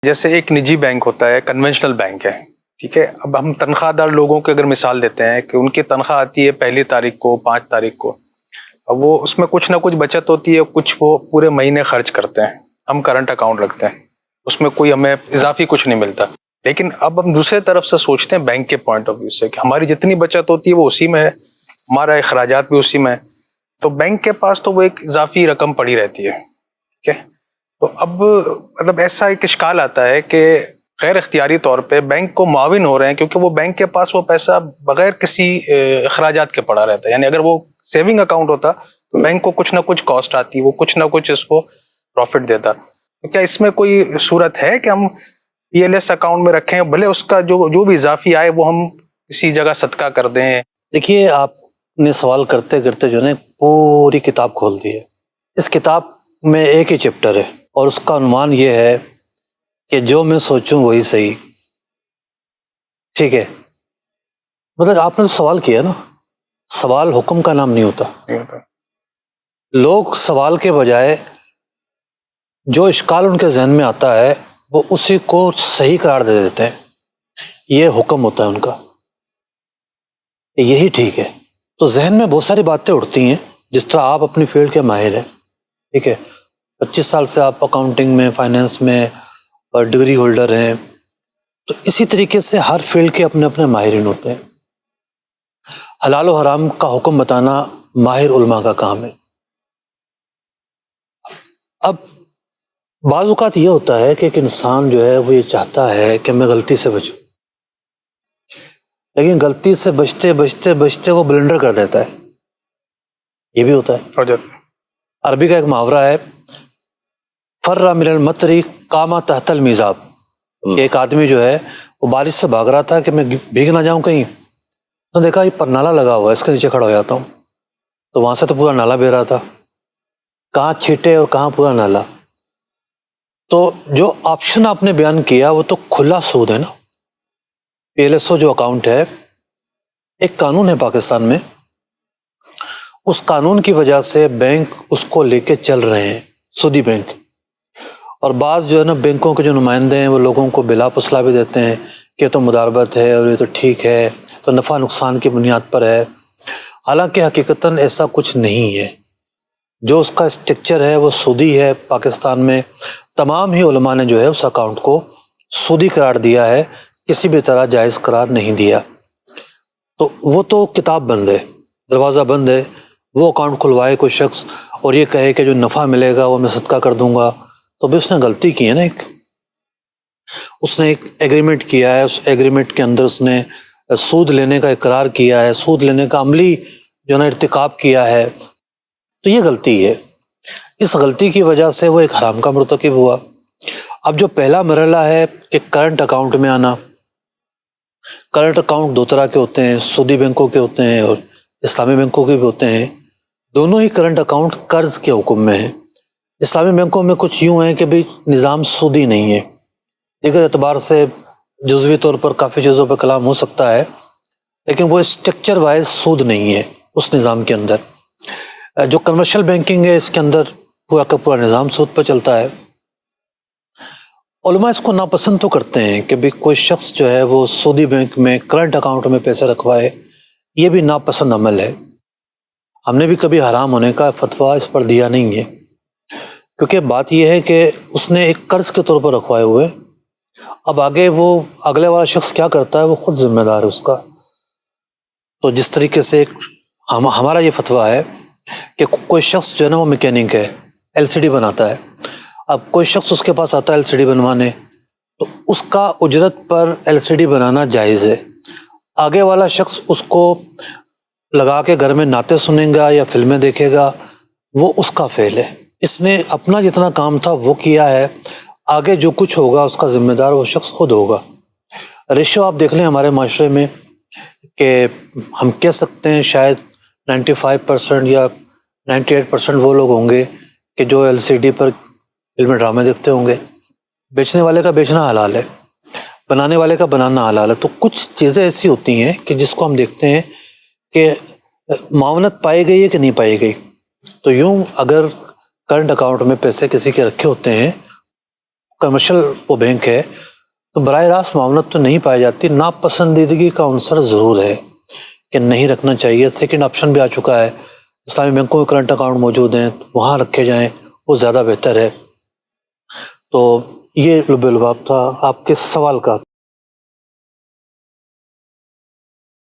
جیسے ایک نجی بینک ہوتا ہے، کنونشنل بینک ہے، ٹھیک ہے. اب ہم تنخواہ دار لوگوں کی اگر مثال دیتے ہیں کہ ان کی تنخواہ آتی ہے 1 کو 5 تاریخ کو، اب وہ اس میں کچھ نہ کچھ بچت ہوتی ہے، کچھ وہ پورے مہینے خرچ کرتے ہیں. ہم کرنٹ اکاؤنٹ رکھتے ہیں، اس میں کوئی ہمیں اضافی کچھ نہیں ملتا. لیکن اب ہم دوسرے طرف سے سوچتے ہیں بینک کے پوائنٹ آف ویو سے کہ ہماری جتنی بچت ہوتی ہے وہ اسی میں ہے، ہمارا اخراجات بھی اسی میں ہے، تو بینک کے پاس تو وہ ایک اضافی رقم پڑی رہتی ہے. ٹھیک ہے. تو اب مطلب ایسا ایک اشکال آتا ہے کہ غیر اختیاری طور پہ بینک کو معاون ہو رہے ہیں، کیونکہ وہ بینک کے پاس وہ پیسہ بغیر کسی اخراجات کے پڑا رہتا ہے. یعنی اگر وہ سیونگ اکاؤنٹ ہوتا تو بینک کو کچھ نہ کچھ کاسٹ آتی، وہ کچھ نہ کچھ اس کو پروفٹ دیتا. تو کیا اس میں کوئی صورت ہے کہ ہم پی ایل ایس اکاؤنٹ میں رکھیں، بھلے اس کا جو بھی اضافی آئے وہ ہم کسی جگہ صدقہ کر دیں؟ دیکھیے، آپ نے سوال کرتے کرتے جو ہے پوری کتاب کھول دی ہے. اس کتاب میں ایک ہی چیپٹر ہے اور اس کا عنوان یہ ہے کہ جو میں سوچوں وہی صحیح. ٹھیک ہے. مطلب آپ نے سوال کیا نا، سوال حکم کا نام نہیں ہوتا. لوگ سوال کے بجائے جو اشکال ان کے ذہن میں آتا ہے وہ اسی کو صحیح قرار دے دیتے ہیں. یہ حکم ہوتا ہے ان کا، یہی ٹھیک ہے. تو ذہن میں بہت ساری باتیں اٹھتی ہیں. جس طرح آپ اپنی فیلڈ کے ماہر ہیں، ٹھیک ہے، 25 سال سے آپ اکاؤنٹنگ میں، فائنینس میں اور ڈگری ہولڈر ہیں، تو اسی طریقے سے ہر فیلڈ کے اپنے اپنے ماہرین ہوتے ہیں. حلال و حرام کا حکم بتانا ماہر علماء کا کام ہے. اب بعض اوقات یہ ہوتا ہے کہ ایک انسان جو ہے وہ یہ چاہتا ہے کہ میں غلطی سے بچوں، لیکن غلطی سے بچتے بچتے بچتے وہ بلنڈر کر دیتا ہے. یہ بھی ہوتا ہے. عربی کا ایک محاورہ ہے، فر من المطر قام تحت المیزاب. ایک آدمی جو ہے وہ بارش سے بھاگ رہا تھا کہ میں بھیگ نہ جاؤں کہیں، تو دیکھا یہ پر نالا لگا ہوا ہے، اس کے نیچے کھڑا ہو جاتا ہوں. تو وہاں سے تو پورا نالا بہ رہا تھا، کہاں چھیٹے اور کہاں پورا نالا. تو جو آپشن آپ نے بیان کیا وہ تو کھلا سود ہے نا. پی ایل ایس او جو اکاؤنٹ ہے، ایک قانون ہے پاکستان میں، اس قانون کی وجہ سے بینک اس کو لے کے چل رہے ہیں، سودی بینک. اور بعض جو ہے نا بینکوں کے جو نمائندے ہیں وہ لوگوں کو بلا پسلا بھی دیتے ہیں کہ یہ تو مداربت ہے اور یہ تو ٹھیک ہے، تو نفع نقصان کی بنیاد پر ہے. حالانکہ حقیقتاً ایسا کچھ نہیں ہے. جو اس کا اسٹرکچر ہے وہ سودی ہے. پاکستان میں تمام ہی علماء نے جو ہے اس اکاؤنٹ کو سودی قرار دیا ہے، کسی بھی طرح جائز قرار نہیں دیا. تو وہ تو کتاب بند ہے، دروازہ بند ہے. وہ اکاؤنٹ کھلوائے کوئی شخص اور یہ کہے کہ جو نفع ملے گا وہ میں صدقہ کر دوں گا، تو بھی اس نے غلطی کی ہے نا. اس نے ایک ایگریمنٹ کیا ہے، اس ایگریمنٹ کے اندر اس نے سود لینے کا اقرار کیا ہے، سود لینے کا عملی جو نا ارتکاب کیا ہے. تو یہ غلطی ہے. اس غلطی کی وجہ سے وہ ایک حرام کا مرتکب ہوا. اب جو پہلا مرحلہ ہے کہ کرنٹ اکاؤنٹ میں آنا، کرنٹ اکاؤنٹ 2 طرح کے ہوتے ہیں، سودی بینکوں کے ہوتے ہیں اور اسلامی بینکوں کے بھی ہوتے ہیں. دونوں ہی کرنٹ اکاؤنٹ قرض کے حکم میں ہیں. اسلامی بینکوں میں کچھ یوں ہیں کہ بھئی نظام سودی نہیں ہے. دیگر اعتبار سے جزوی طور پر کافی چیزوں پہ کلام ہو سکتا ہے، لیکن وہ اسٹرکچر وائز سود نہیں ہے اس نظام کے اندر. جو کمرشل بینکنگ ہے اس کے اندر پورا کا پورا نظام سود پہ چلتا ہے. علماء اس کو ناپسند تو کرتے ہیں کہ بھی کوئی شخص جو ہے وہ سودی بینک میں کرنٹ اکاؤنٹ میں پیسے رکھوائے. یہ بھی ناپسند عمل ہے. ہم نے بھی کبھی حرام ہونے کا فتویٰ اس پر دیا نہیں ہے، کیونکہ بات یہ ہے کہ اس نے ایک قرض کے طور پر رکھوائے ہوئے. اب آگے وہ اگلے والا شخص کیا کرتا ہے وہ خود ذمہ دار ہے اس کا. تو جس طریقے سے ہمارا یہ فتویٰ ہے کہ کوئی شخص جو ہے نا وہ میکینک ہے، ایل سی ڈی بناتا ہے. اب کوئی شخص اس کے پاس آتا ہے ایل سی ڈی بنوانے، تو اس کا اجرت پر ایل سی ڈی بنانا جائز ہے. آگے والا شخص اس کو لگا کے گھر میں نعتیں سنیں گا یا فلمیں دیکھے گا، وہ اس کا فعل ہے. اس نے اپنا جتنا کام تھا وہ کیا ہے، آگے جو کچھ ہوگا اس کا ذمہ دار وہ شخص خود ہوگا. ریشو آپ دیکھ لیں ہمارے معاشرے میں کہ ہم کہہ سکتے ہیں شاید 95% یا 98% وہ لوگ ہوں گے کہ جو ایل سی ڈی پر فلم ڈرامے دیکھتے ہوں گے. بیچنے والے کا بیچنا حلال ہے، بنانے والے کا بنانا حلال ہے. تو کچھ چیزیں ایسی ہوتی ہیں کہ جس کو ہم دیکھتے ہیں کہ معاونت پائی گئی ہے کہ نہیں پائی گئی. تو یوں اگر کرنٹ اکاؤنٹ میں پیسے کسی کے رکھے ہوتے ہیں، کمرشل وہ بینک ہے تو براہ راست معاونت تو نہیں پائی جاتی، ناپسندیدگی کا عنصر ضرور ہے کہ نہیں رکھنا چاہیے۔ سیکنڈ آپشن بھی آ چکا ہے، اسلامی بینکوں میں کرنٹ اکاؤنٹ موجود ہیں، وہاں رکھے جائیں، وہ زیادہ بہتر ہے۔ تو یہ لب لباب تھا آپ کے سوال کا۔